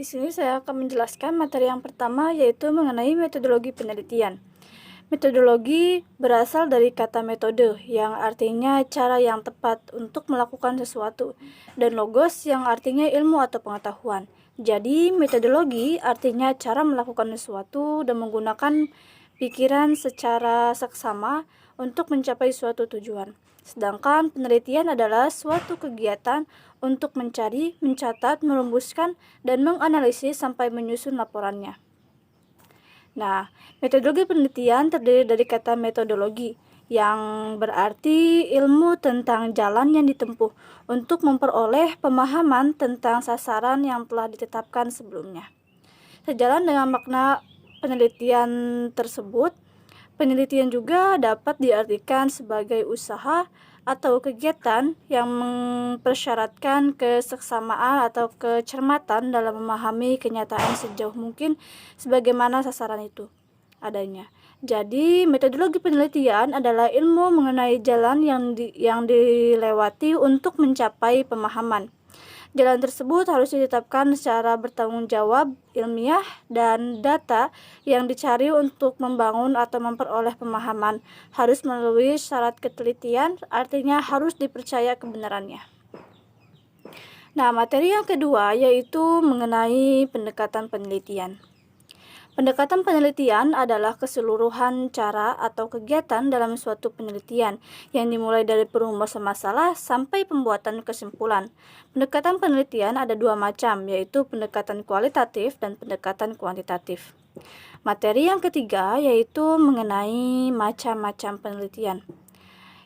Di sini saya akan menjelaskan materi yang pertama, yaitu mengenai metodologi penelitian. Metodologi berasal dari kata metode, yang artinya cara yang tepat untuk melakukan sesuatu, dan logos yang artinya ilmu atau pengetahuan. Jadi, metodologi artinya cara melakukan sesuatu dan menggunakan pikiran secara seksama untuk mencapai suatu tujuan. Sedangkan penelitian adalah suatu kegiatan untuk mencari, mencatat, merumuskan, dan menganalisis sampai menyusun laporannya. Nah, metodologi penelitian terdiri dari kata metodologi, yang berarti ilmu tentang jalan yang ditempuh untuk memperoleh pemahaman tentang sasaran yang telah ditetapkan sebelumnya. Sejalan dengan makna penelitian tersebut, penelitian juga dapat diartikan sebagai usaha atau kegiatan yang mempersyaratkan keseksamaan atau kecermatan dalam memahami kenyataan sejauh mungkin sebagaimana sasaran itu adanya. Jadi, metodologi penelitian adalah ilmu mengenai jalan yang dilewati untuk mencapai pemahaman. Jalan tersebut harus ditetapkan secara bertanggung jawab, ilmiah, dan data yang dicari untuk membangun atau memperoleh pemahaman harus melalui syarat ketelitian, artinya harus dipercaya kebenarannya. Nah, materi yang kedua yaitu mengenai pendekatan penelitian. Pendekatan penelitian adalah keseluruhan cara atau kegiatan dalam suatu penelitian yang dimulai dari perumusan masalah sampai pembuatan kesimpulan. Pendekatan penelitian ada dua macam, yaitu pendekatan kualitatif dan pendekatan kuantitatif. Materi yang ketiga yaitu mengenai macam-macam penelitian.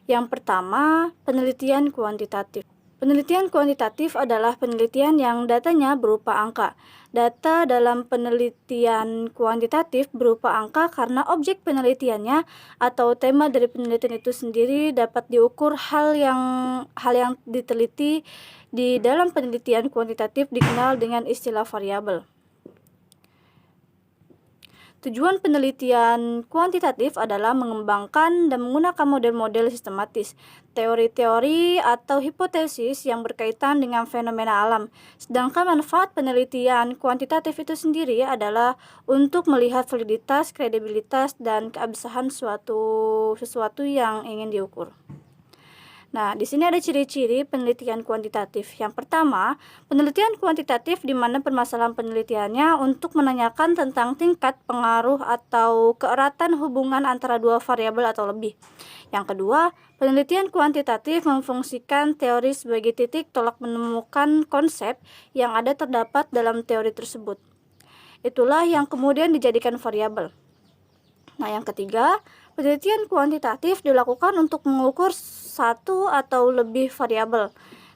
Yang pertama, penelitian kuantitatif. Penelitian kuantitatif adalah penelitian yang datanya berupa angka. Data dalam penelitian kuantitatif berupa angka karena objek penelitiannya atau tema dari penelitian itu sendiri dapat diukur. Hal yang diteliti di dalam penelitian kuantitatif dikenal dengan istilah variabel. Tujuan penelitian kuantitatif adalah mengembangkan dan menggunakan model-model sistematis, teori-teori atau hipotesis yang berkaitan dengan fenomena alam. Sedangkan manfaat penelitian kuantitatif itu sendiri adalah untuk melihat validitas, kredibilitas, dan keabsahan sesuatu yang ingin diukur. Nah, di sini ada ciri-ciri penelitian kuantitatif. Yang pertama, penelitian kuantitatif di mana permasalahan penelitiannya untuk menanyakan tentang tingkat pengaruh atau keeratan hubungan antara dua variabel atau lebih. Yang kedua, penelitian kuantitatif memfungsikan teori sebagai titik tolak menemukan konsep yang ada terdapat dalam teori tersebut. Itulah yang kemudian dijadikan variabel. Nah, yang ketiga, penelitian kuantitatif dilakukan untuk mengukur satu atau lebih variabel.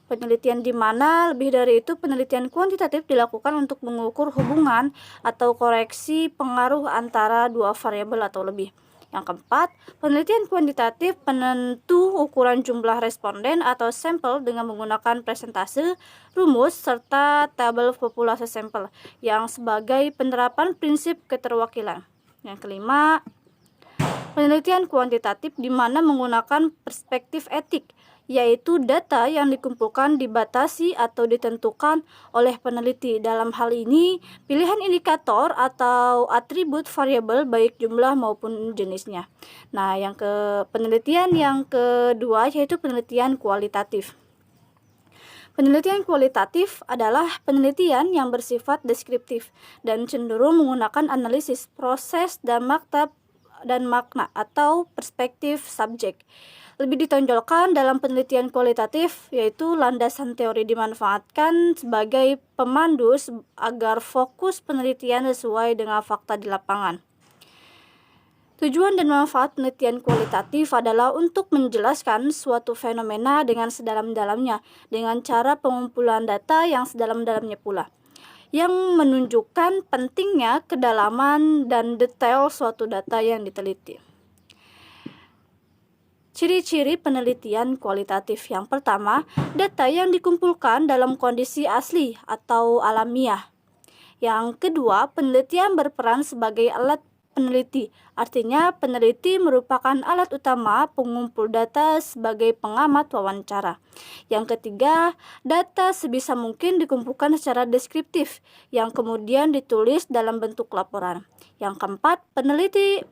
Penelitian di mana lebih dari itu penelitian kuantitatif dilakukan untuk mengukur hubungan atau koreksi pengaruh antara dua variabel atau lebih. Yang keempat, penelitian kuantitatif penentu ukuran jumlah responden atau sampel dengan menggunakan presentase, rumus, serta tabel populasi sampel yang sebagai penerapan prinsip keterwakilan. Yang kelima, penelitian kuantitatif di mana menggunakan perspektif etik, yaitu data yang dikumpulkan dibatasi atau ditentukan oleh peneliti. Dalam hal ini, pilihan indikator atau atribut variabel baik jumlah maupun jenisnya. Nah, penelitian yang kedua yaitu penelitian kualitatif. Penelitian kualitatif adalah penelitian yang bersifat deskriptif dan cenderung menggunakan analisis, proses, dan makna atau perspektif subjek. Lebih ditonjolkan dalam penelitian kualitatif, yaitu landasan teori dimanfaatkan sebagai pemandu agar fokus penelitian sesuai dengan fakta di lapangan. Tujuan dan manfaat penelitian kualitatif adalah untuk menjelaskan suatu fenomena dengan sedalam-dalamnya, dengan cara pengumpulan data yang sedalam-dalamnya pula, yang menunjukkan pentingnya kedalaman dan detail suatu data yang diteliti. Ciri-ciri penelitian kualitatif. Yang pertama, data yang dikumpulkan dalam kondisi asli atau alamiah. Yang kedua, penelitian berperan sebagai alat peneliti. Artinya, peneliti merupakan alat utama pengumpul data sebagai pengamat wawancara. Yang ketiga, data sebisa mungkin dikumpulkan secara deskriptif, yang kemudian ditulis dalam bentuk laporan. Yang keempat,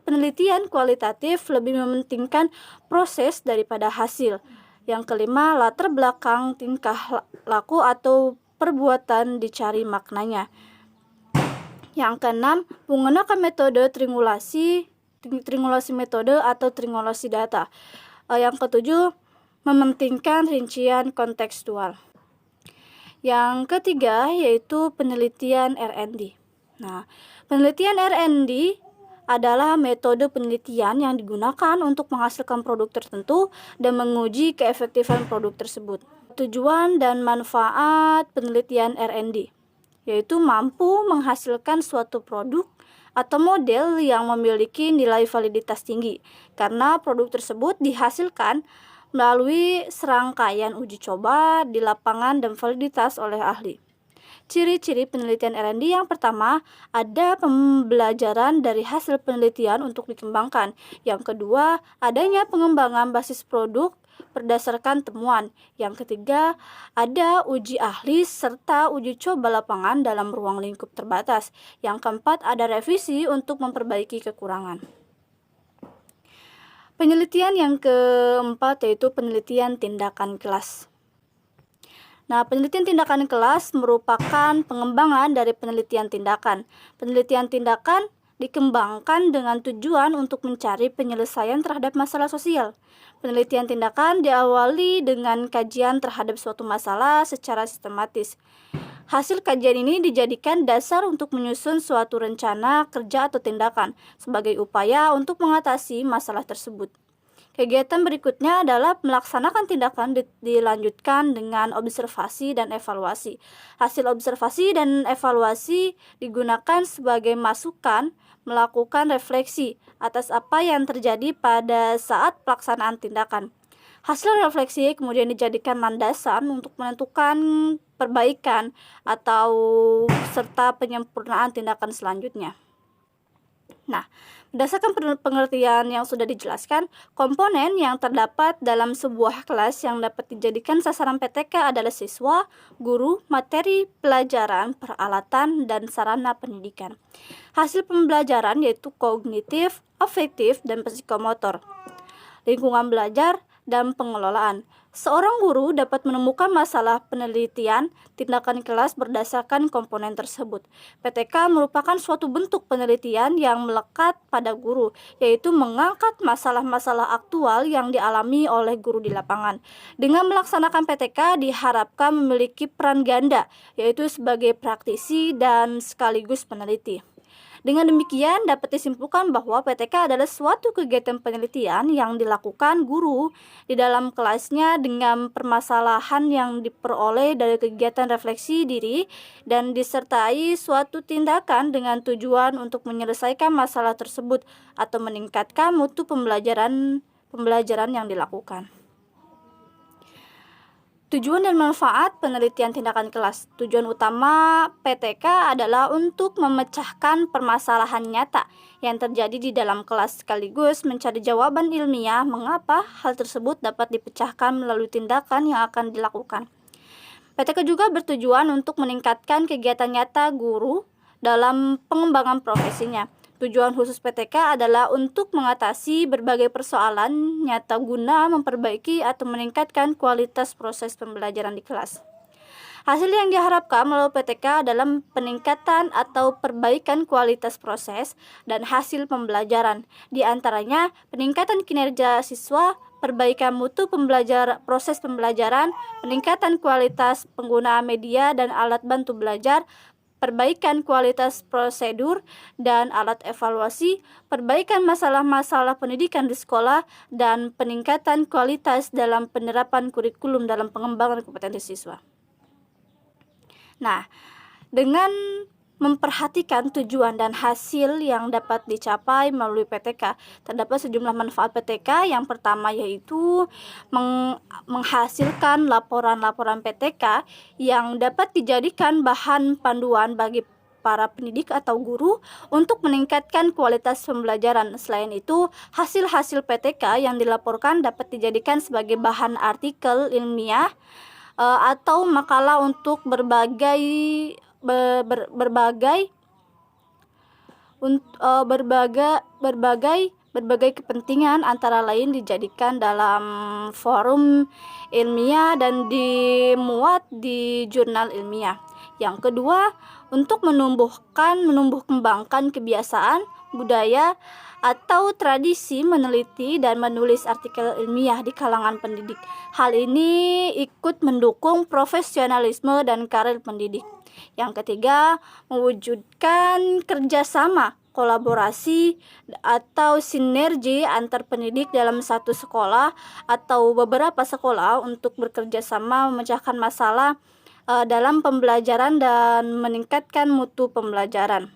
penelitian kualitatif lebih mementingkan proses daripada hasil. Yang kelima, latar belakang tingkah laku atau perbuatan dicari maknanya. Yang keenam, menggunakan metode tringulasi metode atau tringulasi data. Yang ketujuh, mementingkan rincian kontekstual. Yang ketiga yaitu penelitian R&D. Nah, penelitian R&D adalah metode penelitian yang digunakan untuk menghasilkan produk tertentu dan menguji keefektifan produk tersebut. Tujuan dan manfaat penelitian R&D yaitu mampu menghasilkan suatu produk atau model yang memiliki nilai validitas tinggi karena produk tersebut dihasilkan melalui serangkaian uji coba di lapangan dan validitas oleh ahli. Ciri-ciri penelitian R&D yang pertama, ada pembelajaran dari hasil penelitian untuk dikembangkan. Yang kedua, adanya pengembangan basis produk berdasarkan temuan. Yang ketiga, ada uji ahli serta uji coba lapangan dalam ruang lingkup terbatas. Yang keempat, ada revisi untuk memperbaiki kekurangan. Penelitian yang keempat yaitu penelitian tindakan kelas. Nah, penelitian tindakan kelas merupakan pengembangan dari penelitian tindakan. Penelitian tindakan dikembangkan dengan tujuan untuk mencari penyelesaian terhadap masalah sosial. Penelitian tindakan diawali dengan kajian terhadap suatu masalah secara sistematis. Hasil kajian ini dijadikan dasar untuk menyusun suatu rencana kerja atau tindakan sebagai upaya untuk mengatasi masalah tersebut. Kegiatan berikutnya adalah melaksanakan tindakan dilanjutkan dengan observasi dan evaluasi. Hasil observasi dan evaluasi digunakan sebagai masukan melakukan refleksi atas apa yang terjadi pada saat pelaksanaan tindakan. Hasil refleksi kemudian dijadikan landasan untuk menentukan perbaikan atau serta penyempurnaan tindakan selanjutnya. Nah, berdasarkan pengertian yang sudah dijelaskan, komponen yang terdapat dalam sebuah kelas yang dapat dijadikan sasaran PTK adalah siswa, guru, materi pelajaran, peralatan, dan sarana pendidikan. Hasil pembelajaran yaitu kognitif, afektif, dan psikomotor, lingkungan belajar, dan pengelolaan. Seorang guru dapat menemukan masalah penelitian tindakan kelas berdasarkan komponen tersebut. PTK merupakan suatu bentuk penelitian yang melekat pada guru, yaitu mengangkat masalah-masalah aktual yang dialami oleh guru di lapangan. Dengan melaksanakan PTK diharapkan memiliki peran ganda, yaitu sebagai praktisi dan sekaligus peneliti. Dengan demikian dapat disimpulkan bahwa PTK adalah suatu kegiatan penelitian yang dilakukan guru di dalam kelasnya dengan permasalahan yang diperoleh dari kegiatan refleksi diri dan disertai suatu tindakan dengan tujuan untuk menyelesaikan masalah tersebut atau meningkatkan mutu pembelajaran yang dilakukan. Tujuan dan manfaat penelitian tindakan kelas. Tujuan utama PTK adalah untuk memecahkan permasalahan nyata yang terjadi di dalam kelas sekaligus mencari jawaban ilmiah mengapa hal tersebut dapat dipecahkan melalui tindakan yang akan dilakukan. PTK juga bertujuan untuk meningkatkan kegiatan nyata guru dalam pengembangan profesinya. Tujuan khusus PTK adalah untuk mengatasi berbagai persoalan nyata guna memperbaiki atau meningkatkan kualitas proses pembelajaran di kelas. Hasil yang diharapkan melalui PTK adalah peningkatan atau perbaikan kualitas proses dan hasil pembelajaran. Di antaranya, peningkatan kinerja siswa, perbaikan mutu proses pembelajaran, peningkatan kualitas penggunaan media dan alat bantu belajar, perbaikan kualitas prosedur dan alat evaluasi, perbaikan masalah-masalah pendidikan di sekolah, dan peningkatan kualitas dalam penerapan kurikulum dalam pengembangan kompetensi siswa. Nah, dengan memperhatikan tujuan dan hasil yang dapat dicapai melalui PTK, terdapat sejumlah manfaat PTK. Yang pertama yaitu menghasilkan laporan-laporan PTK yang dapat dijadikan bahan panduan bagi para pendidik atau guru untuk meningkatkan kualitas pembelajaran. Selain itu, hasil-hasil PTK yang dilaporkan dapat dijadikan sebagai bahan artikel ilmiah atau makalah untuk berbagai kepentingan, antara lain dijadikan dalam forum ilmiah dan dimuat di jurnal ilmiah. Yang kedua, untuk menumbuh kembangkan kebiasaan, budaya, atau tradisi meneliti dan menulis artikel ilmiah di kalangan pendidik. Hal ini ikut mendukung profesionalisme dan karir pendidik. Yang ketiga, mewujudkan kerjasama, kolaborasi, atau sinergi antar pendidik dalam satu sekolah atau beberapa sekolah untuk bekerja sama memecahkan masalah dalam pembelajaran dan meningkatkan mutu pembelajaran.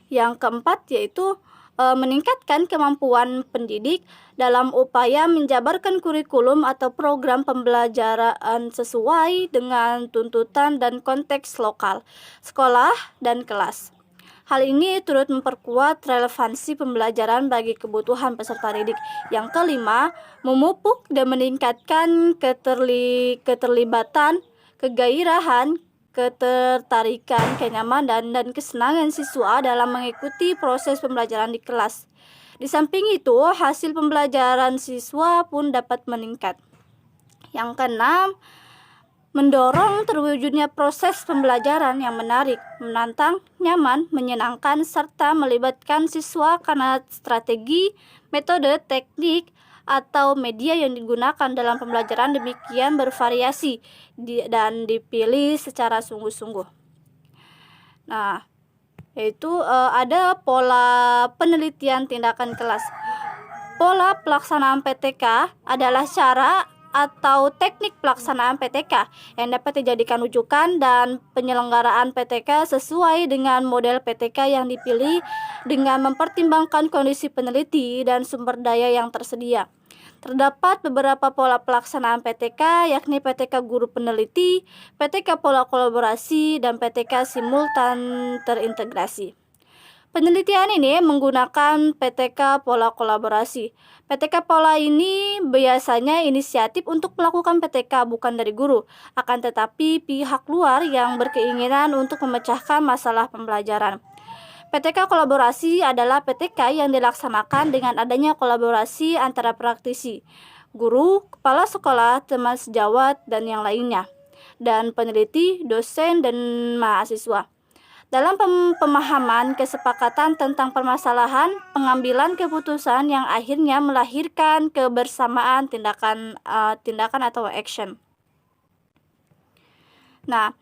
Yang keempat yaitu meningkatkan kemampuan pendidik dalam upaya menjabarkan kurikulum atau program pembelajaran sesuai dengan tuntutan dan konteks lokal, sekolah, dan kelas. Hal ini turut memperkuat relevansi pembelajaran bagi kebutuhan peserta didik. Yang kelima, memupuk dan meningkatkan keterlibatan, kegairahan, ketertarikan, kenyamanan, dan kesenangan siswa dalam mengikuti proses pembelajaran di kelas. Di samping itu, hasil pembelajaran siswa pun dapat meningkat. Yang keenam, mendorong terwujudnya proses pembelajaran yang menarik, menantang, nyaman, menyenangkan, serta melibatkan siswa karena strategi, metode, teknik, atau media yang digunakan dalam pembelajaran demikian bervariasi dan dipilih secara sungguh-sungguh. Nah, yaitu ada pola penelitian tindakan kelas. Pola pelaksanaan PTK adalah cara atau teknik pelaksanaan PTK yang dapat dijadikan rujukan dan penyelenggaraan PTK sesuai dengan model PTK yang dipilih dengan mempertimbangkan kondisi peneliti dan sumber daya yang tersedia. Terdapat beberapa pola pelaksanaan PTK, yakni PTK guru peneliti, PTK pola kolaborasi, dan PTK simultan terintegrasi. Penelitian ini menggunakan PTK pola kolaborasi. PTK pola ini biasanya inisiatif untuk melakukan PTK bukan dari guru, akan tetapi pihak luar yang berkeinginan untuk memecahkan masalah pembelajaran. PTK kolaborasi adalah PTK yang dilaksanakan dengan adanya kolaborasi antara praktisi, guru, kepala sekolah, teman sejawat, dan yang lainnya, dan peneliti, dosen, dan mahasiswa. Dalam pemahaman kesepakatan tentang permasalahan, pengambilan keputusan yang akhirnya melahirkan kebersamaan tindakan atau action. Nah,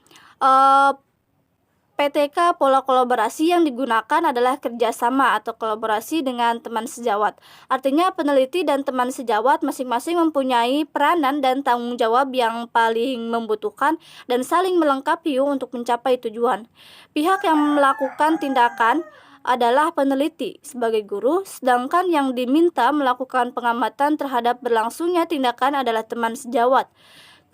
PTK pola kolaborasi yang digunakan adalah kerjasama atau kolaborasi dengan teman sejawat. Artinya peneliti dan teman sejawat masing-masing mempunyai peranan dan tanggung jawab yang paling membutuhkan dan saling melengkapi untuk mencapai tujuan. Pihak yang melakukan tindakan adalah peneliti sebagai guru, sedangkan yang diminta melakukan pengamatan terhadap berlangsungnya tindakan adalah teman sejawat.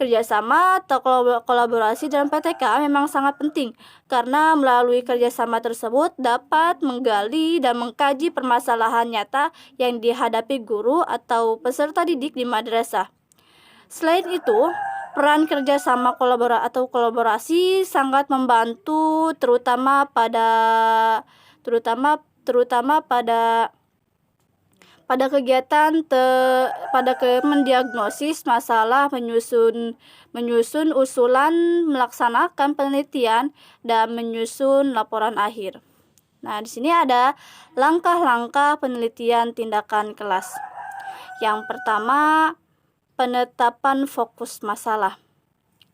Kerjasama atau kolaborasi dalam PTK memang sangat penting karena melalui kerjasama tersebut dapat menggali dan mengkaji permasalahan nyata yang dihadapi guru atau peserta didik di madrasah. Selain itu, peran kerjasama kolaborasi sangat membantu terutama pada kegiatan pada mendiagnosis masalah, menyusun usulan, melaksanakan penelitian, dan menyusun laporan akhir. Nah, di sini ada langkah-langkah penelitian tindakan kelas. Yang pertama, penetapan fokus masalah.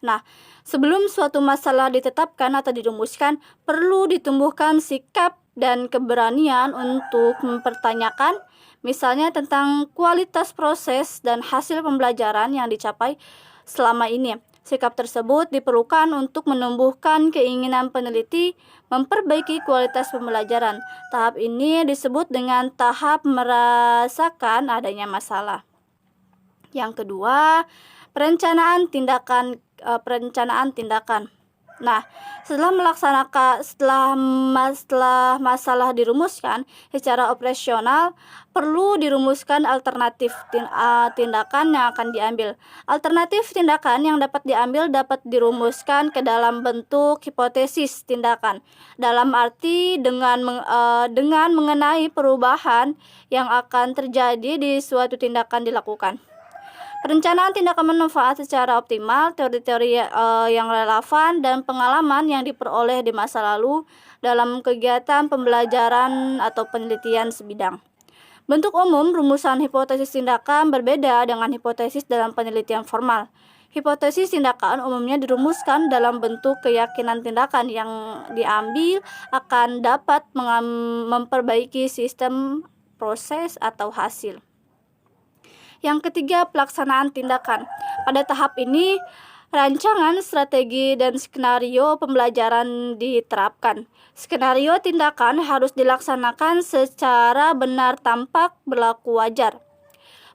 Nah, sebelum suatu masalah ditetapkan atau dirumuskan, perlu ditumbuhkan sikap dan keberanian untuk mempertanyakan, misalnya tentang kualitas proses dan hasil pembelajaran yang dicapai selama ini. Sikap tersebut diperlukan untuk menumbuhkan keinginan peneliti memperbaiki kualitas pembelajaran. Tahap ini disebut dengan tahap merasakan adanya masalah. Yang kedua, perencanaan tindakan. Nah, setelah masalah dirumuskan secara operasional, perlu dirumuskan alternatif tindakan yang akan diambil. Alternatif tindakan yang dapat diambil dapat dirumuskan ke dalam bentuk hipotesis tindakan. Dalam arti dengan mengenai perubahan yang akan terjadi di suatu tindakan dilakukan. Perencanaan tindakan bermanfaat secara optimal, teori-teori yang relevan, dan pengalaman yang diperoleh di masa lalu dalam kegiatan pembelajaran atau penelitian sebidang. Bentuk umum rumusan hipotesis tindakan berbeda dengan hipotesis dalam penelitian formal. Hipotesis tindakan umumnya dirumuskan dalam bentuk keyakinan tindakan yang diambil akan dapat memperbaiki sistem, proses, atau hasil. Yang ketiga, pelaksanaan tindakan. Pada tahap ini, rancangan, strategi, dan skenario pembelajaran diterapkan. Skenario tindakan harus dilaksanakan secara benar tampak berlaku wajar.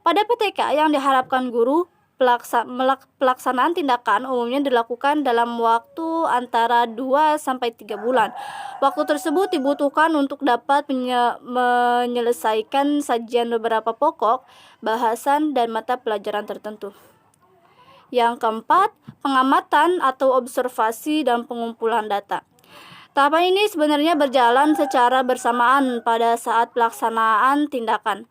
Pada PTK yang diharapkan guru, pelaksanaan tindakan umumnya dilakukan dalam waktu antara 2-3 bulan. Waktu tersebut dibutuhkan untuk dapat menyelesaikan sajian beberapa pokok, bahasan, dan mata pelajaran tertentu. Yang keempat, pengamatan atau observasi dan pengumpulan data. Tahapan ini sebenarnya berjalan secara bersamaan pada saat pelaksanaan tindakan.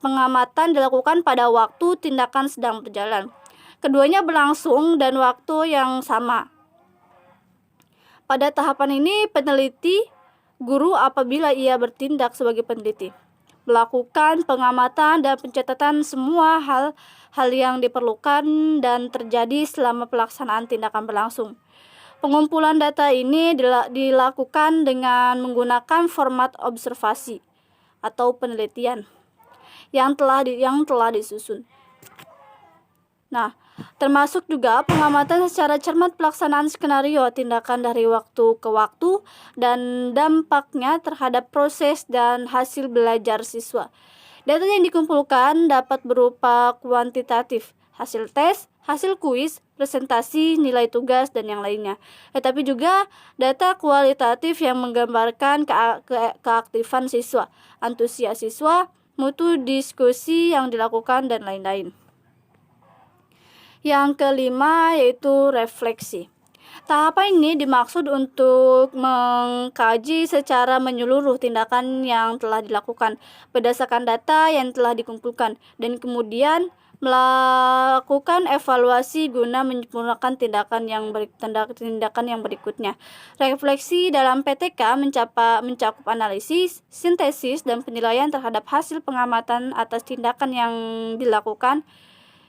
Pengamatan dilakukan pada waktu tindakan sedang berjalan. Keduanya berlangsung dan waktu yang sama. Pada tahapan ini, peneliti, guru apabila ia bertindak sebagai peneliti, melakukan pengamatan dan pencatatan semua hal yang diperlukan dan terjadi selama pelaksanaan tindakan berlangsung. Pengumpulan data ini dilakukan dengan menggunakan format observasi atau penelitian yang telah disusun. Nah, termasuk juga pengamatan secara cermat pelaksanaan skenario tindakan dari waktu ke waktu dan dampaknya terhadap proses dan hasil belajar siswa. Data yang dikumpulkan dapat berupa kuantitatif, hasil tes, hasil kuis, presentasi, nilai tugas, dan yang lainnya. Tetapi juga data kualitatif yang menggambarkan keaktifan siswa, antusias siswa, mutu diskusi yang dilakukan, dan lain-lain. Yang kelima yaitu refleksi. Tahapan ini dimaksud untuk mengkaji secara menyeluruh tindakan yang telah dilakukan berdasarkan data yang telah dikumpulkan dan kemudian melakukan evaluasi guna menyempurnakan tindakan yang berikutnya. Refleksi dalam PTK mencakup analisis, sintesis, dan penilaian terhadap hasil pengamatan atas tindakan yang dilakukan.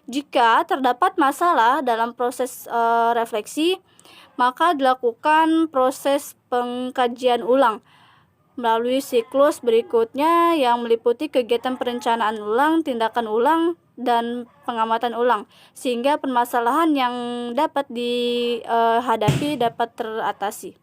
Jika terdapat masalah dalam proses refleksi, maka dilakukan proses pengkajian ulang melalui siklus berikutnya yang meliputi kegiatan perencanaan ulang, tindakan ulang, dan pengamatan ulang, sehingga permasalahan yang dapat dihadapi dapat teratasi.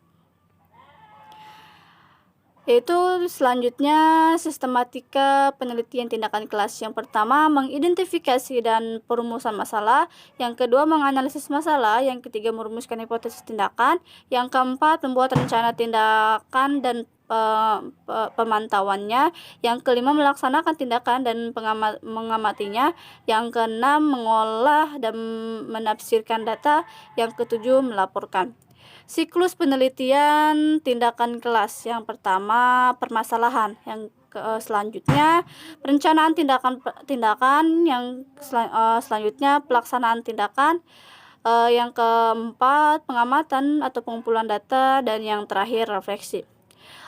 Yaitu selanjutnya sistematika penelitian tindakan kelas. Yang pertama, mengidentifikasi dan perumusan masalah. Yang kedua, menganalisis masalah. Yang ketiga, merumuskan hipotesis tindakan. Yang keempat, membuat rencana tindakan dan pemantauannya. Yang kelima, melaksanakan tindakan dan mengamatinya. Yang keenam, mengolah dan menafsirkan data. Yang ketujuh, melaporkan. Siklus penelitian tindakan kelas. Yang pertama, permasalahan. Yang selanjutnya, perencanaan tindakan. Yang selanjutnya, pelaksanaan tindakan. Yang keempat, pengamatan atau pengumpulan data. Dan yang terakhir, refleksi.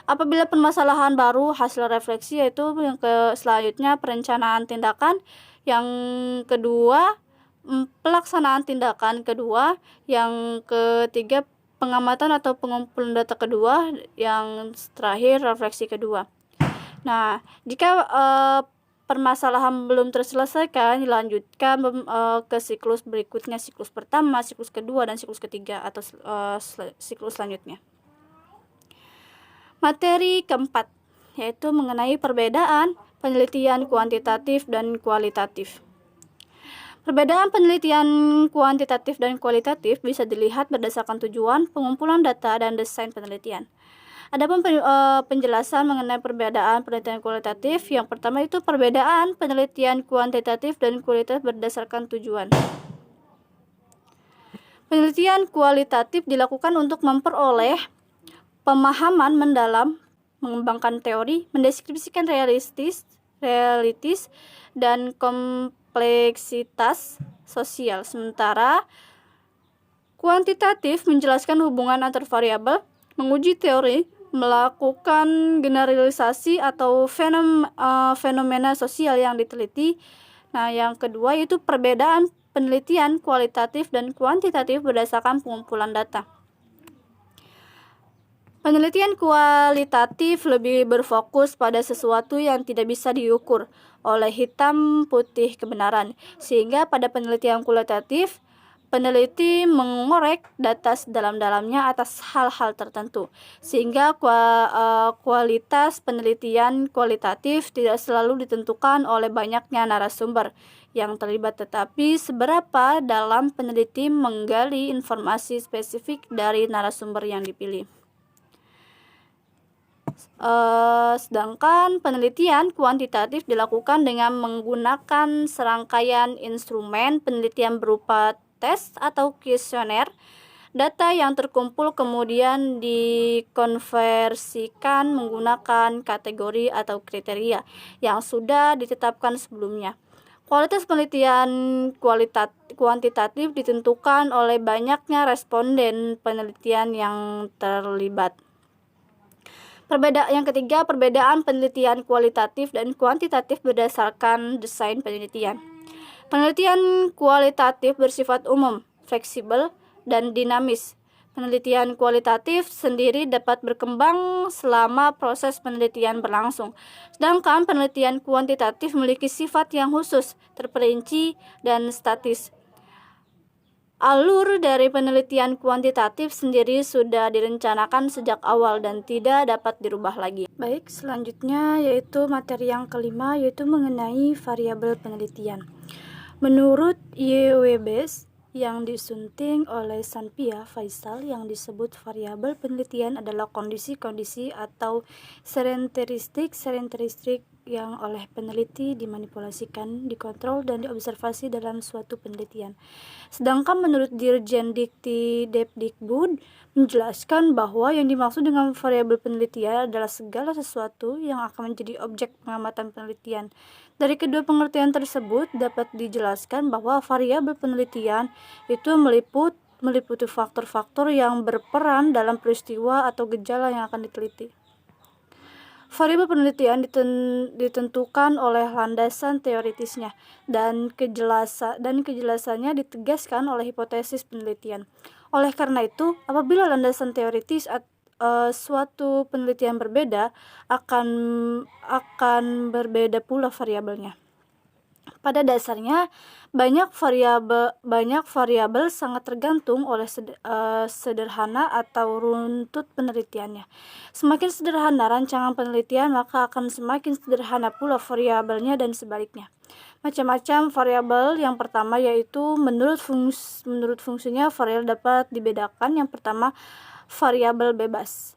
Apabila permasalahan baru, hasil refleksi yaitu yang selanjutnya perencanaan tindakan. Yang kedua, pelaksanaan tindakan kedua. Yang ketiga, pengamatan atau pengumpulan data kedua. Yang terakhir, refleksi kedua. Nah, jika permasalahan belum terselesaikan, dilanjutkan ke siklus berikutnya, siklus pertama, siklus kedua, dan siklus ketiga atau siklus selanjutnya. Materi keempat yaitu mengenai perbedaan penelitian kuantitatif dan kualitatif. Perbedaan penelitian kuantitatif dan kualitatif bisa dilihat berdasarkan tujuan, pengumpulan data, dan desain penelitian. Adapun penjelasan mengenai perbedaan penelitian kualitatif, yang pertama itu perbedaan penelitian kuantitatif dan kualitatif berdasarkan tujuan. Penelitian kualitatif dilakukan untuk memperoleh pemahaman mendalam, mengembangkan teori, mendeskripsikan realitis, dan kompleksitas sosial. Sementara kuantitatif menjelaskan hubungan antar variabel, menguji teori, melakukan generalisasi atau fenomena sosial yang diteliti. Nah, yang kedua yaitu perbedaan penelitian kualitatif dan kuantitatif berdasarkan pengumpulan data. Penelitian kualitatif lebih berfokus pada sesuatu yang tidak bisa diukur oleh hitam putih kebenaran, sehingga pada penelitian kualitatif, peneliti mengorek data sedalam-dalamnya atas hal-hal tertentu, sehingga kualitas penelitian kualitatif tidak selalu ditentukan oleh banyaknya narasumber yang terlibat, tetapi seberapa dalam peneliti menggali informasi spesifik dari narasumber yang dipilih. Sedangkan penelitian kuantitatif dilakukan dengan menggunakan serangkaian instrumen penelitian berupa tes atau kuesioner. Data yang terkumpul kemudian dikonversikan menggunakan kategori atau kriteria yang sudah ditetapkan sebelumnya. Kualitas penelitian kuantitatif ditentukan oleh banyaknya responden penelitian yang terlibat. Yang ketiga, perbedaan penelitian kualitatif dan kuantitatif berdasarkan desain penelitian. Penelitian kualitatif bersifat umum, fleksibel, dan dinamis. Penelitian kualitatif sendiri dapat berkembang selama proses penelitian berlangsung. Sedangkan penelitian kuantitatif memiliki sifat yang khusus, terperinci, dan statis. Alur dari penelitian kuantitatif sendiri sudah direncanakan sejak awal dan tidak dapat dirubah lagi. Baik, selanjutnya yaitu materi yang kelima, yaitu mengenai variabel penelitian. Menurut YWBES yang disunting oleh Sanpia Faisal, yang disebut variabel penelitian adalah kondisi-kondisi atau serenteristik yang oleh peneliti dimanipulasikan, dikontrol, dan diobservasi dalam suatu penelitian. Sedangkan menurut Dirjen Dikti Depdikbud menjelaskan bahwa yang dimaksud dengan variabel penelitian adalah segala sesuatu yang akan menjadi objek pengamatan penelitian. Dari kedua pengertian tersebut dapat dijelaskan bahwa variabel penelitian itu meliputi faktor-faktor yang berperan dalam peristiwa atau gejala yang akan diteliti. Variabel penelitian ditentukan oleh landasan teoritisnya dan kejelasannya ditegaskan oleh hipotesis penelitian. Oleh karena itu, apabila landasan teoritis suatu penelitian berbeda, akan berbeda pula variabelnya. Pada dasarnya, banyak variabel sangat tergantung oleh sederhana atau runtut penelitiannya. Semakin sederhana rancangan penelitian, maka akan semakin sederhana pula variabelnya dan sebaliknya. Macam-macam variabel. Yang pertama yaitu menurut fungsinya variabel dapat dibedakan. Yang pertama, variabel bebas.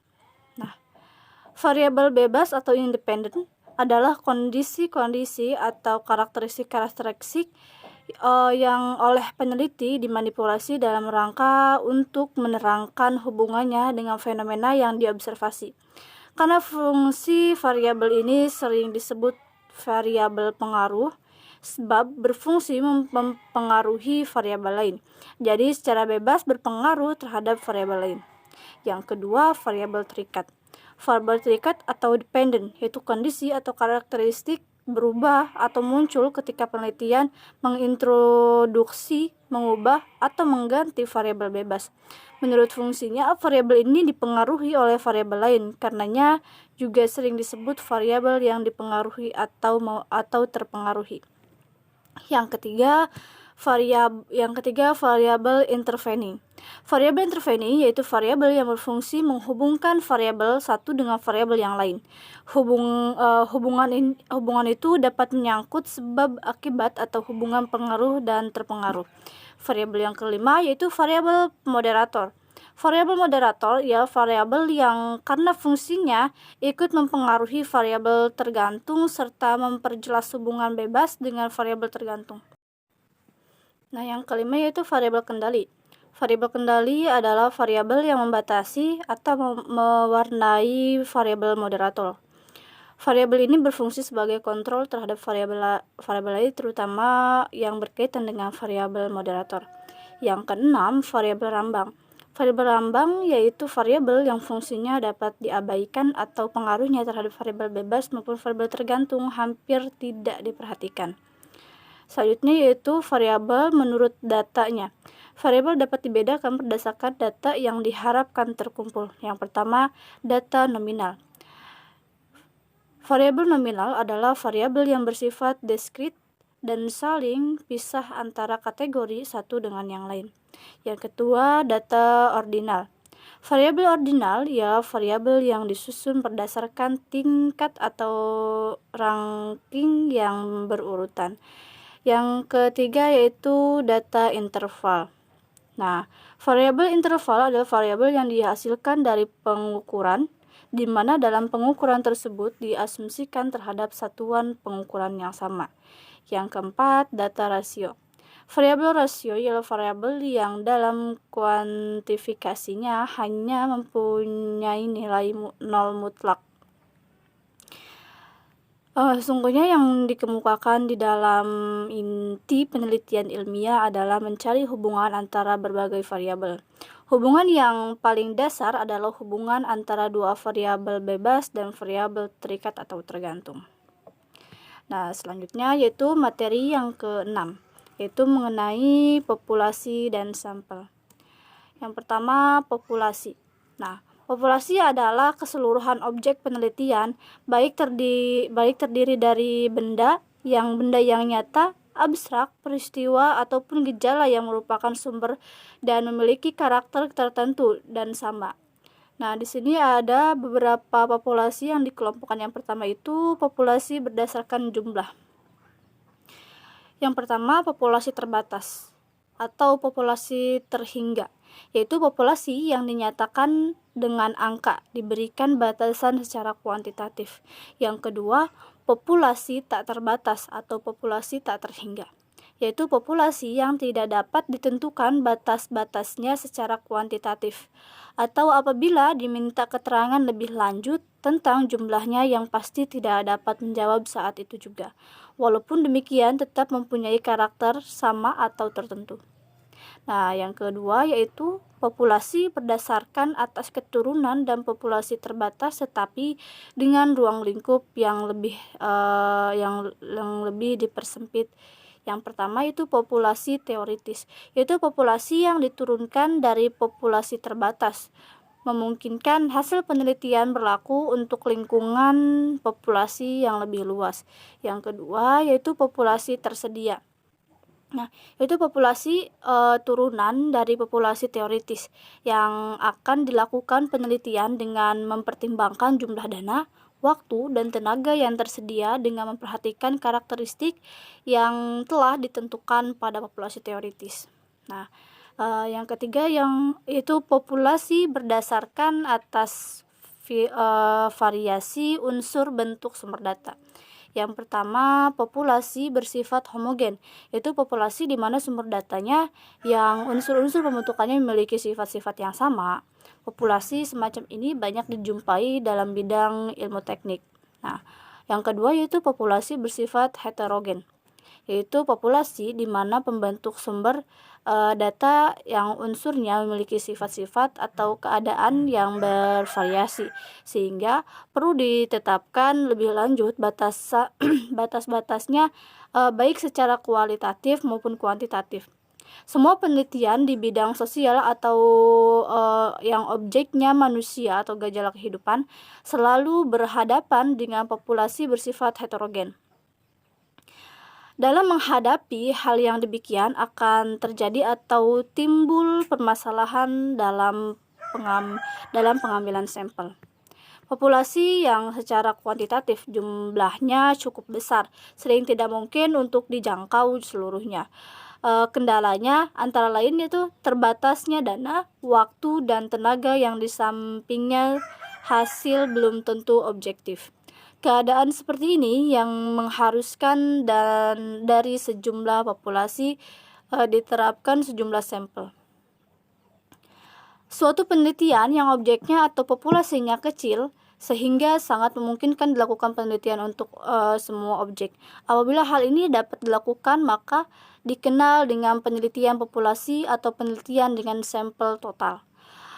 Nah, variabel bebas atau independen adalah kondisi-kondisi atau karakteristik yang oleh peneliti dimanipulasi dalam rangka untuk menerangkan hubungannya dengan fenomena yang diobservasi. Karena fungsi variabel ini sering disebut variabel pengaruh, sebab berfungsi mempengaruhi variabel lain. Jadi secara bebas berpengaruh terhadap variabel lain. Yang kedua, variabel terikat. Variabel terikat atau dependent, yaitu kondisi atau karakteristik berubah atau muncul ketika penelitian mengintroduksi, mengubah, atau mengganti variabel bebas. Menurut fungsinya, variabel ini dipengaruhi oleh variabel lain, karenanya juga sering disebut variabel yang dipengaruhi atau terpengaruhi. Yang ketiga, Yang ketiga, variabel intervening. Variabel intervening yaitu variabel yang berfungsi menghubungkan variabel satu dengan variabel yang lain. Hubungan itu dapat menyangkut sebab akibat atau hubungan pengaruh dan terpengaruh. Variabel yang kelima yaitu variabel moderator. Variabel moderator ya variabel yang karena fungsinya ikut mempengaruhi variabel tergantung serta memperjelas hubungan bebas dengan variabel tergantung. Nah, yang kelima yaitu variabel kendali. Variabel kendali adalah variabel yang membatasi atau mewarnai variabel moderator. Variabel ini berfungsi sebagai kontrol terhadap variabel lain, terutama yang berkaitan dengan variabel moderator. Yang keenam, variabel rambang. Variabel rambang yaitu variabel yang fungsinya dapat diabaikan atau pengaruhnya terhadap variabel bebas maupun variabel tergantung hampir tidak diperhatikan. Selanjutnya yaitu variabel menurut datanya. Variabel dapat dibedakan berdasarkan data yang diharapkan terkumpul. Yang pertama, data nominal. Variabel nominal adalah variabel yang bersifat diskrit dan saling pisah antara kategori satu dengan yang lain. Yang kedua, data ordinal. Variabel ordinal ya variabel yang disusun berdasarkan tingkat atau ranking yang berurutan. Yang ketiga yaitu data interval. Nah, variabel interval adalah variabel yang dihasilkan dari pengukuran, di mana dalam pengukuran tersebut diasumsikan terhadap satuan pengukuran yang sama. Yang keempat, data rasio. Variabel rasio ialah variabel yang dalam kuantifikasinya hanya mempunyai nilai nol mutlak. Sesungguhnya yang dikemukakan di dalam inti penelitian ilmiah adalah mencari hubungan antara berbagai variabel. Hubungan yang paling dasar adalah hubungan antara dua variabel bebas dan variabel terikat atau tergantung. Nah, selanjutnya yaitu materi yang keenam, yaitu mengenai populasi dan sampel. Yang pertama, populasi. Nah, populasi adalah keseluruhan objek penelitian, baik terdiri dari benda yang nyata, abstrak, peristiwa, ataupun gejala yang merupakan sumber dan memiliki karakter tertentu dan sama. Nah, di sini ada beberapa populasi yang dikelompokkan. Yang pertama itu populasi berdasarkan jumlah. Yang pertama, populasi terbatas atau populasi terhingga, yaitu populasi yang dinyatakan dengan angka, diberikan batasan secara kuantitatif. Yang kedua, populasi tak terbatas atau populasi tak terhingga, yaitu populasi yang tidak dapat ditentukan batas-batasnya secara kuantitatif, atau apabila diminta keterangan lebih lanjut tentang jumlahnya yang pasti tidak dapat menjawab saat itu juga. Walaupun demikian tetap mempunyai karakter sama atau tertentu. Nah, yang kedua yaitu populasi berdasarkan atas keturunan dan populasi terbatas tetapi dengan ruang lingkup yang lebih dipersempit. Yang pertama itu populasi teoritis, yaitu populasi yang diturunkan dari populasi terbatas, memungkinkan hasil penelitian berlaku untuk lingkungan populasi yang lebih luas. Yang kedua yaitu populasi tersedia. Nah, itu populasi turunan dari populasi teoritis yang akan dilakukan penelitian dengan mempertimbangkan jumlah dana, waktu, dan tenaga yang tersedia dengan memperhatikan karakteristik yang telah ditentukan pada populasi teoritis. Nah, yang ketiga yang itu populasi berdasarkan atas variasi unsur bentuk sumber data. Yang pertama, populasi bersifat homogen, yaitu populasi di mana sumber datanya yang unsur-unsur pembentukannya memiliki sifat-sifat yang sama. Populasi semacam ini banyak dijumpai dalam bidang ilmu teknik. Nah, yang kedua yaitu populasi bersifat heterogen, yaitu populasi di mana pembentuk sumber data yang unsurnya memiliki sifat-sifat atau keadaan yang bervariasi, sehingga perlu ditetapkan lebih lanjut batas-batasnya baik secara kualitatif maupun kuantitatif. Semua penelitian di bidang sosial atau yang objeknya manusia atau gejala kehidupan selalu berhadapan dengan populasi bersifat heterogen. Dalam menghadapi hal yang demikian akan terjadi atau timbul permasalahan dalam pengambilan sampel. Populasi yang secara kuantitatif jumlahnya cukup besar sering tidak mungkin untuk dijangkau seluruhnya. Kendalanya antara lain yaitu terbatasnya dana, waktu, dan tenaga yang di sampingnya hasil belum tentu objektif. Keadaan seperti ini yang mengharuskan dari sejumlah populasi diterapkan sejumlah sampel. Suatu penelitian yang objeknya atau populasinya kecil sehingga sangat memungkinkan dilakukan penelitian untuk semua objek. Apabila hal ini dapat dilakukan, maka dikenal dengan penelitian populasi atau penelitian dengan sampel total.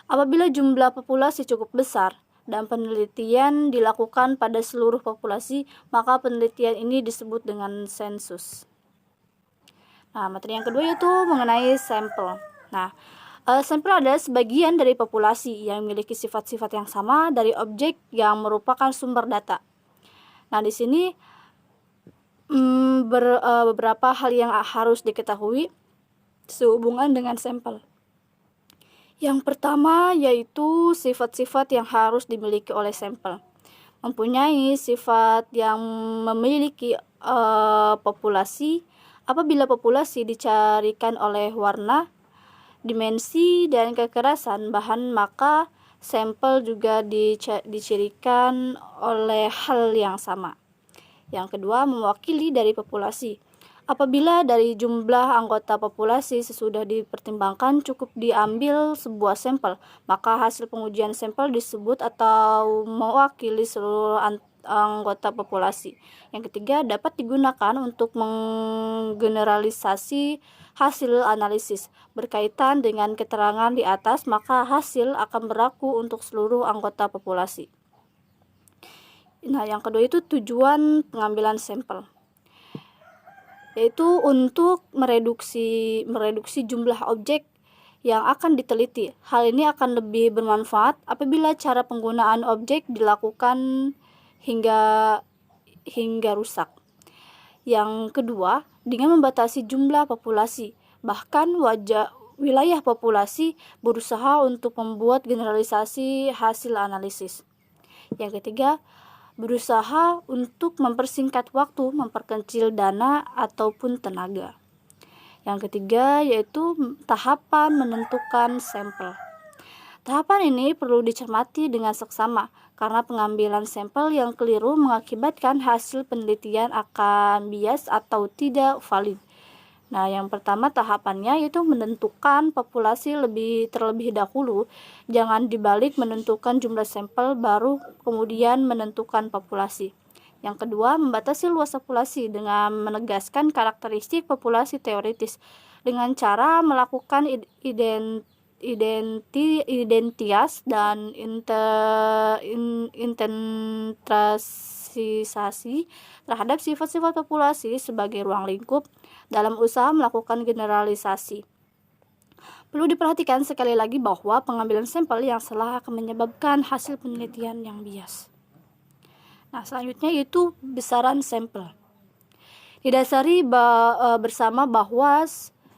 Apabila jumlah populasi cukup besar dan penelitian dilakukan pada seluruh populasi, maka penelitian ini disebut dengan sensus. Nah, materi yang kedua yaitu mengenai sampel. Nah, sampel adalah sebagian dari populasi yang memiliki sifat-sifat yang sama dari objek yang merupakan sumber data. Nah, di sini beberapa hal yang harus diketahui sehubungan dengan sampel. Yang pertama yaitu sifat-sifat yang harus dimiliki oleh sampel. Mempunyai sifat yang memiliki populasi. Apabila populasi dicarikan oleh warna, dimensi, dan kekerasan bahan, maka sampel juga dicirikan oleh hal yang sama. Yang kedua, mewakili dari populasi. Apabila dari jumlah anggota populasi sesudah dipertimbangkan cukup diambil sebuah sampel, maka hasil pengujian sampel disebut atau mewakili seluruh anggota populasi. Yang ketiga, dapat digunakan untuk menggeneralisasi hasil analisis. Berkaitan dengan keterangan di atas, maka hasil akan berlaku untuk seluruh anggota populasi. Nah, yang kedua itu tujuan pengambilan sampel, yaitu untuk mereduksi jumlah objek yang akan diteliti. Hal ini akan lebih bermanfaat apabila cara penggunaan objek dilakukan hingga rusak. Yang kedua, dengan membatasi jumlah populasi, bahkan wilayah populasi berusaha untuk membuat generalisasi hasil analisis. Yang ketiga, berusaha untuk mempersingkat waktu, memperkecil dana ataupun tenaga. Yang ketiga yaitu tahapan menentukan sampel. Tahapan ini perlu dicermati dengan seksama karena pengambilan sampel yang keliru mengakibatkan hasil penelitian akan bias atau tidak valid. Nah, yang pertama tahapannya yaitu menentukan populasi terlebih dahulu. Jangan dibalik menentukan jumlah sampel baru kemudian menentukan populasi. Yang kedua, membatasi luas populasi dengan menegaskan karakteristik populasi teoritis dengan cara melakukan identitas dan intensitasasi terhadap sifat-sifat populasi sebagai ruang lingkup dalam usaha melakukan generalisasi. Perlu diperhatikan sekali lagi bahwa pengambilan sampel yang salah akan menyebabkan hasil penelitian yang bias. Nah, selanjutnya yaitu besaran sampel. Didasari bersama bahwa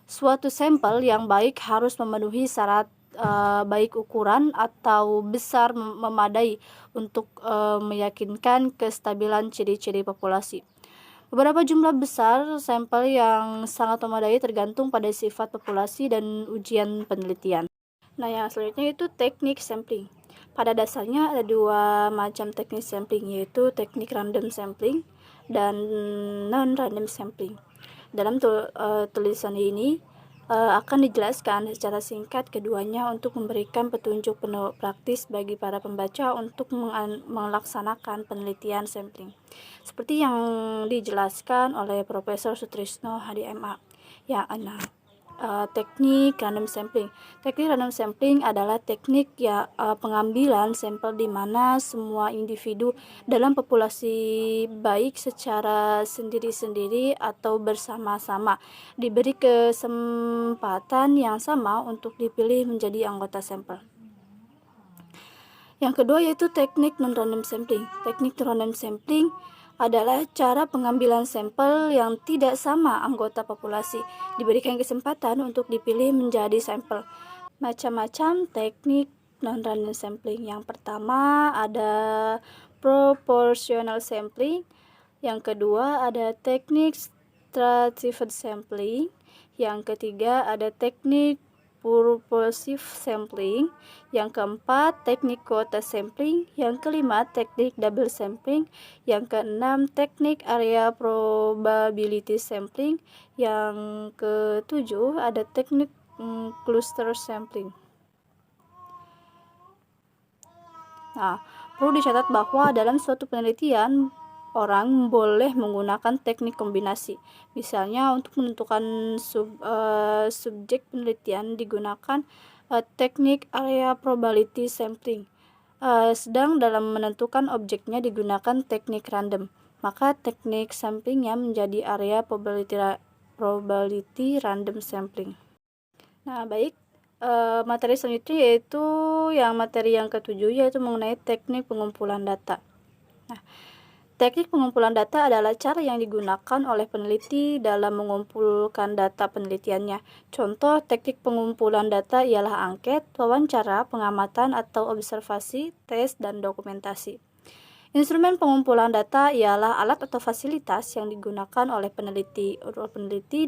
suatu sampel yang baik harus memenuhi syarat baik ukuran atau besar memadai untuk meyakinkan kestabilan ciri-ciri populasi. Beberapa jumlah besar sampel yang sangat memadai tergantung pada sifat populasi dan ujian penelitian. Nah, yang selanjutnya itu teknik sampling. Pada dasarnya ada dua macam teknik sampling, yaitu teknik random sampling dan non-random sampling. Dalam tulisan ini akan dijelaskan secara singkat keduanya untuk memberikan petunjuk praktis bagi para pembaca untuk melaksanakan penelitian sampling. Seperti yang dijelaskan oleh Profesor Sutrisno HDMA. Yang enam, teknik random sampling. Teknik random sampling adalah teknik pengambilan sampel di mana semua individu dalam populasi baik secara sendiri-sendiri atau bersama-sama diberi kesempatan yang sama untuk dipilih menjadi anggota sampel. Yang kedua yaitu teknik non-random sampling. Teknik random sampling adalah cara pengambilan sampel yang tidak sama anggota populasi, diberikan kesempatan untuk dipilih menjadi sampel. Macam-macam teknik non-random sampling. Yang pertama ada proportional sampling, yang kedua ada teknik stratified sampling, yang ketiga ada teknik purposive sampling, yang keempat teknik quota sampling, yang kelima teknik double sampling, yang keenam teknik area probability sampling, yang ketujuh ada teknik cluster sampling. Nah, perlu dicatat bahwa dalam suatu penelitian orang boleh menggunakan teknik kombinasi. Misalnya untuk menentukan subjek penelitian digunakan teknik area probability sampling. Sedang dalam menentukan objeknya digunakan teknik random. Maka teknik samplingnya menjadi area probability random sampling. Nah, baik. Materi selanjutnya yaitu materi yang ketujuh, yaitu mengenai teknik pengumpulan data. Nah, teknik pengumpulan data adalah cara yang digunakan oleh peneliti dalam mengumpulkan data penelitiannya. Contoh teknik pengumpulan data ialah angket, wawancara, pengamatan atau observasi, tes, dan dokumentasi. Instrumen pengumpulan data ialah alat atau fasilitas yang digunakan oleh peneliti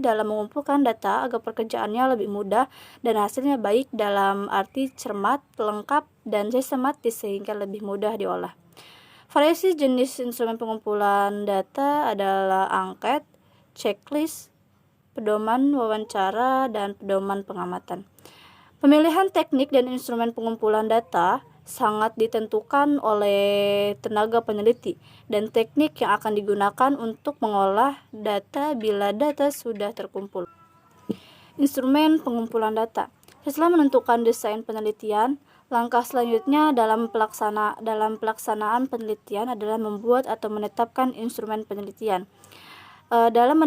dalam mengumpulkan data agar pekerjaannya lebih mudah dan hasilnya baik dalam arti cermat, lengkap, dan sistematis sehingga lebih mudah diolah. Variasi jenis instrumen pengumpulan data adalah angket, checklist, pedoman wawancara, dan pedoman pengamatan. Pemilihan teknik dan instrumen pengumpulan data sangat ditentukan oleh tenaga peneliti dan teknik yang akan digunakan untuk mengolah data bila data sudah terkumpul. Instrumen pengumpulan data. Setelah menentukan desain penelitian, langkah selanjutnya dalam pelaksanaan penelitian adalah membuat atau menetapkan instrumen penelitian. Dalam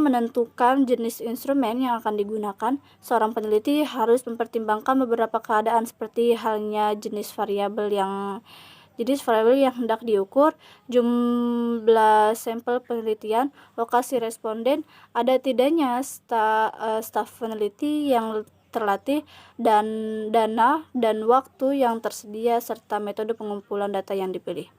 menentukan jenis instrumen yang akan digunakan, seorang peneliti harus mempertimbangkan beberapa keadaan seperti halnya jenis variabel yang hendak diukur, jumlah sampel penelitian, lokasi responden, ada tidaknya staf peneliti yang terlatih, dan dana dan waktu yang tersedia, serta metode pengumpulan data yang dipilih.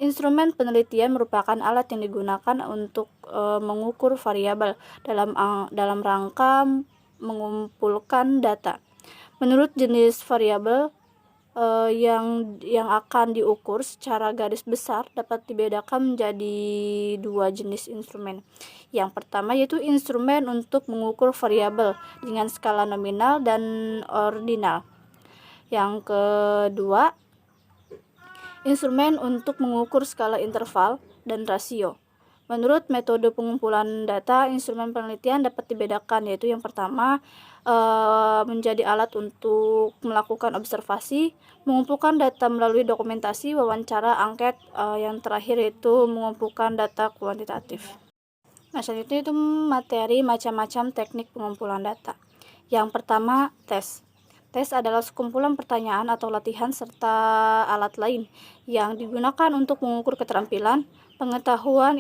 Instrumen penelitian merupakan alat yang digunakan untuk mengukur variabel dalam rangka mengumpulkan data. Menurut jenis variabel yang akan diukur, secara garis besar dapat dibedakan menjadi dua jenis instrumen. Yang pertama yaitu instrumen untuk mengukur variabel dengan skala nominal dan ordinal. Yang kedua, instrumen untuk mengukur skala interval dan rasio. Menurut metode pengumpulan data, instrumen penelitian dapat dibedakan, yaitu yang pertama menjadi alat untuk melakukan observasi, mengumpulkan data melalui dokumentasi, wawancara, angket, yang terakhir yaitu mengumpulkan data kuantitatif. Nah, selanjutnya itu materi macam-macam teknik pengumpulan data. Yang pertama, tes. Tes adalah sekumpulan pertanyaan atau latihan serta alat lain yang digunakan untuk mengukur keterampilan, pengetahuan,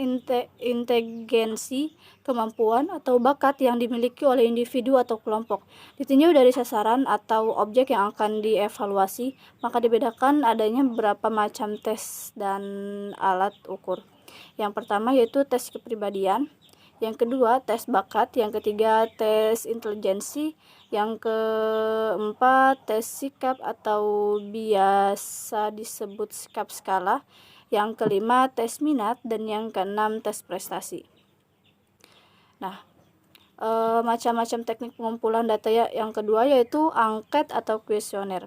inteligensi, kemampuan, atau bakat yang dimiliki oleh individu atau kelompok. Ditinjau dari sasaran atau objek yang akan dievaluasi, maka dibedakan adanya beberapa macam tes dan alat ukur. Yang pertama yaitu tes kepribadian, yang kedua tes bakat, yang ketiga tes inteligensi, yang keempat tes sikap atau biasa disebut sikap skala, yang kelima tes minat, dan yang keenam tes prestasi. Nah, macam-macam teknik pengumpulan data yang kedua yaitu angket atau kuesioner.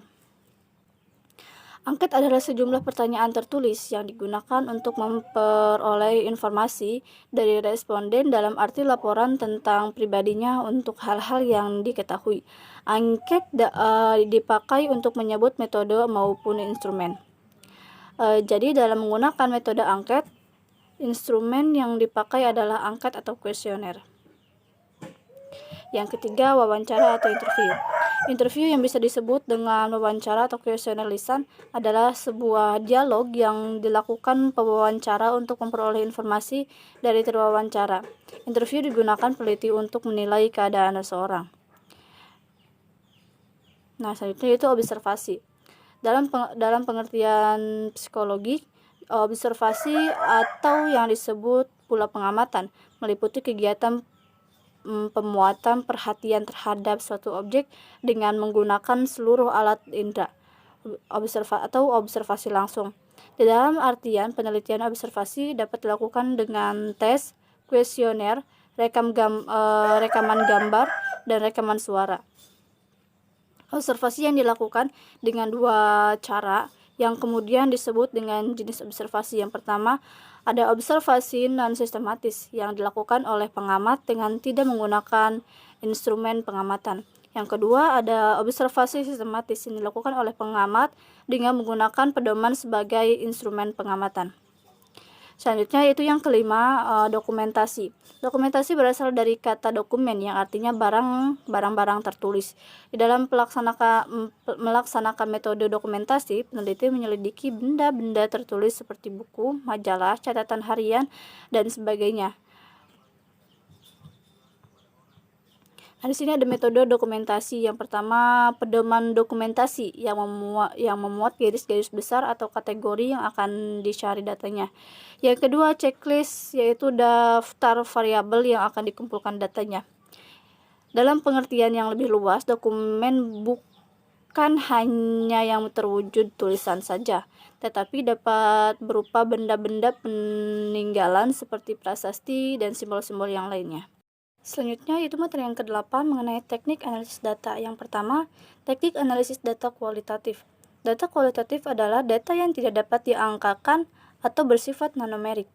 Angket adalah sejumlah pertanyaan tertulis yang digunakan untuk memperoleh informasi dari responden dalam arti laporan tentang pribadinya untuk hal-hal yang diketahui. Angket dipakai untuk menyebut metode maupun instrumen. Jadi dalam menggunakan metode angket, instrumen yang dipakai adalah angket atau kuesioner. Yang ketiga, wawancara atau interview. Interview yang bisa disebut dengan wawancara atau kuesioner lisan adalah sebuah dialog yang dilakukan pewawancara untuk memperoleh informasi dari terwawancara. Interview digunakan peneliti untuk menilai keadaan seseorang. Nah, selanjutnya itu observasi. Dalam pengertian psikologi, observasi atau yang disebut pula pengamatan meliputi kegiatan pemuatan perhatian terhadap suatu objek dengan menggunakan seluruh alat indera, observasi langsung. Di dalam artian penelitian observasi dapat dilakukan dengan tes, kuesioner, rekaman gambar, dan rekaman suara. Observasi yang dilakukan dengan dua cara yang kemudian disebut dengan jenis observasi. Yang pertama, ada observasi non-sistematis yang dilakukan oleh pengamat dengan tidak menggunakan instrumen pengamatan. Yang kedua, ada observasi sistematis yang dilakukan oleh pengamat dengan menggunakan pedoman sebagai instrumen pengamatan. Selanjutnya itu yang kelima, dokumentasi. Dokumentasi berasal dari kata dokumen yang artinya barang-barang tertulis. Di dalam melaksanakan metode dokumentasi, peneliti menyelidiki benda-benda tertulis seperti buku, majalah, catatan harian, dan sebagainya. Nah, di sini ada metode dokumentasi. Yang pertama, pedoman dokumentasi yang memuat garis-garis besar atau kategori yang akan dicari datanya. Yang kedua, checklist, yaitu daftar variabel yang akan dikumpulkan datanya. Dalam pengertian yang lebih luas, dokumen bukan hanya yang terwujud tulisan saja, tetapi dapat berupa benda-benda peninggalan seperti prasasti dan simbol-simbol yang lainnya. Selanjutnya itu materi yang ke-8 mengenai teknik analisis data. Yang pertama, teknik analisis data kualitatif. Data kualitatif adalah data yang tidak dapat diangkakan atau bersifat nanomerik.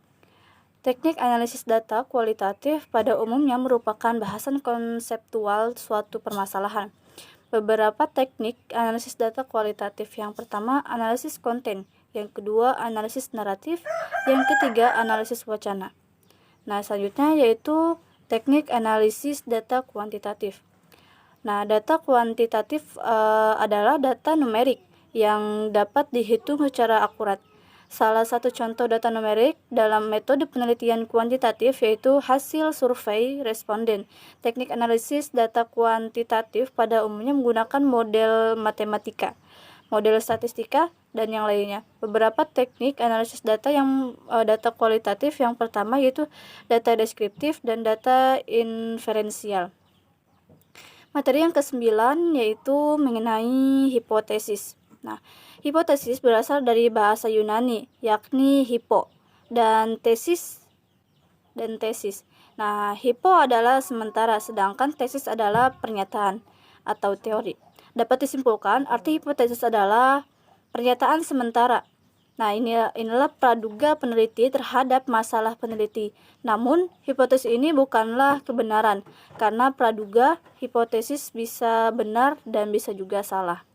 Teknik analisis data kualitatif pada umumnya merupakan bahasan konseptual suatu permasalahan. Beberapa teknik analisis data kualitatif. Yang pertama, analisis konten. Yang kedua, analisis naratif. Yang ketiga, analisis wacana. Nah, selanjutnya yaitu teknik analisis data kuantitatif. Nah, data kuantitatif adalah data numerik yang dapat dihitung secara akurat. Salah satu contoh data numerik dalam metode penelitian kuantitatif yaitu hasil survei responden. Teknik analisis data kuantitatif pada umumnya menggunakan model matematika, model statistika, dan yang lainnya. Beberapa teknik analisis data data kualitatif yang pertama yaitu data deskriptif dan data inferensial. Materi yang ke-9 yaitu mengenai hipotesis. Nah, hipotesis berasal dari bahasa Yunani yakni hypo dan tesis. Nah, hypo adalah sementara, sedangkan tesis adalah pernyataan atau teori. Dapat disimpulkan, arti hipotesis adalah pernyataan sementara. Nah, inilah praduga peneliti terhadap masalah peneliti. Namun, hipotesis ini bukanlah kebenaran, karena praduga hipotesis bisa benar dan bisa juga salah.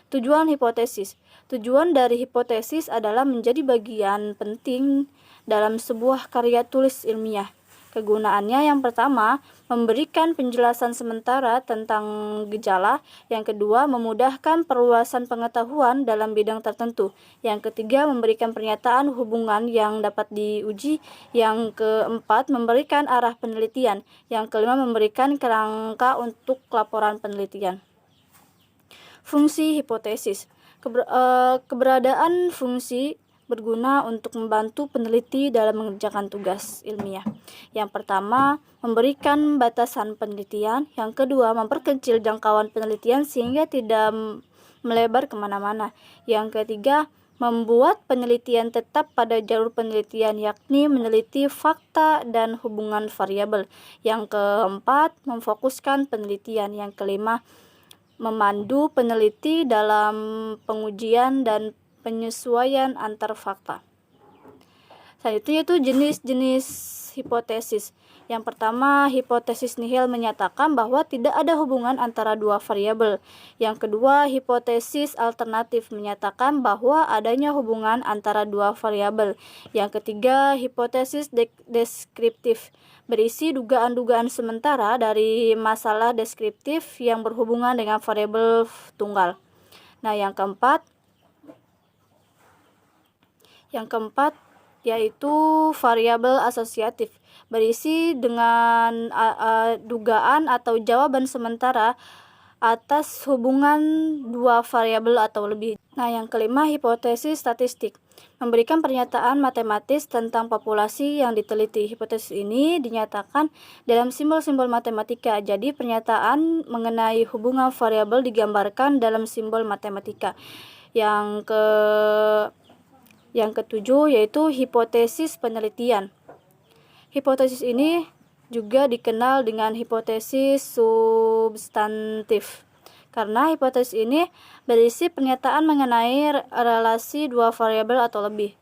Tujuan hipotesis. Tujuan dari hipotesis adalah menjadi bagian penting dalam sebuah karya tulis ilmiah. Kegunaannya yang pertama, memberikan penjelasan sementara tentang gejala. Yang kedua, memudahkan perluasan pengetahuan dalam bidang tertentu. Yang ketiga, memberikan pernyataan hubungan yang dapat diuji. Yang keempat, memberikan arah penelitian. Yang kelima, memberikan kerangka untuk laporan penelitian. Fungsi hipotesis. Keberadaan fungsi berguna untuk membantu peneliti dalam mengerjakan tugas ilmiah. Yang pertama, memberikan batasan penelitian. Yang kedua, memperkecil jangkauan penelitian sehingga tidak melebar kemana-mana. Yang ketiga, membuat penelitian tetap pada jalur penelitian, yakni meneliti fakta dan hubungan variabel. Yang keempat, memfokuskan penelitian. Yang kelima, memandu peneliti dalam pengujian dan penyesuaian antar fakta. Selanjutnya itu jenis-jenis hipotesis. Yang pertama, hipotesis nihil menyatakan bahwa tidak ada hubungan antara dua variabel. Yang kedua, hipotesis alternatif menyatakan bahwa adanya hubungan antara dua variabel. Yang ketiga, hipotesis deskriptif berisi dugaan-dugaan sementara dari masalah deskriptif yang berhubungan dengan variabel tunggal. Nah, yang keempat yaitu variabel asosiatif berisi dengan dugaan atau jawaban sementara atas hubungan dua variabel atau lebih. Nah, yang kelima, hipotesis statistik memberikan pernyataan matematis tentang populasi yang diteliti. Hipotesis ini dinyatakan dalam simbol-simbol matematika. Jadi, pernyataan mengenai hubungan variabel digambarkan dalam simbol matematika. Yang ketujuh yaitu hipotesis penelitian. Hipotesis ini juga dikenal dengan hipotesis substantif. Karena hipotesis ini berisi pernyataan mengenai relasi dua variabel atau lebih.